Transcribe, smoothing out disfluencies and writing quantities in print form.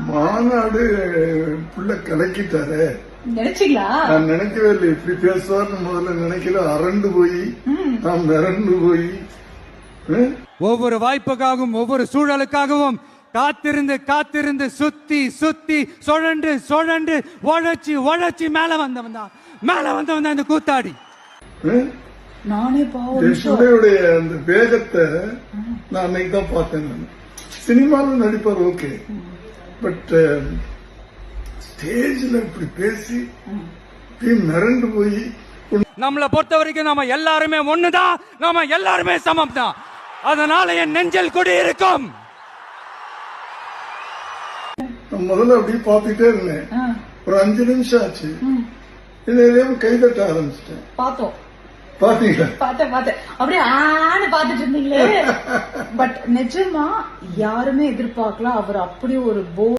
மாநாடு புள்ள கலக்கிட்டாரு. நினைச்சீங்களா? நான் நினைக்கவே இல்லை இப்படி பேசுவார்னு முதல்ல நினைக்கல. அரண்டு போய் நான் மிரண்டு போய் ஒவ்வொரு வாய்ப்புக்காகவும் ஒவ்வொரு சூழலுக்காகவும் காத்திருந்து காத்திருந்து சுத்தி சுத்தி சுழண்டு சுழண்டு உழைச்சி உழைச்சி மேல வந்தவன் தான் இந்த கூத்தாடி. நானே சுடையுடைய அந்த வேகத்தை நான் அன்னைக்கு தான் பார்த்தேன். நான் சினிமாவில் நடிப்பார் ஓகே, பட் ஸ்டேஜ்ல இப்படி பேசி மிரண்டு போய் நம்மளை பொறுத்த வரைக்கும் நாம எல்லாருமே ஒண்ணுதான், நாம எல்லாருமே சமம் தான். அதனால என் நெஞ்சில் குடி இருக்கும். முதல்ல அப்படி பாத்துட்டே இருந்தேன். ஒரு 5 நிமிஷம் ஆச்சு, கைதட்ட ஆரம்பிச்சிட்டேன். பார்த்தோம், பாத்தீங்களா? பார்த்தேன் அப்படியே ஆன்னு பாத்துட்டு இருந்தீங்களே. பட் நிஜமா யாருமே எதிர்பார்க்கலாம் அவர் அப்படி ஒரு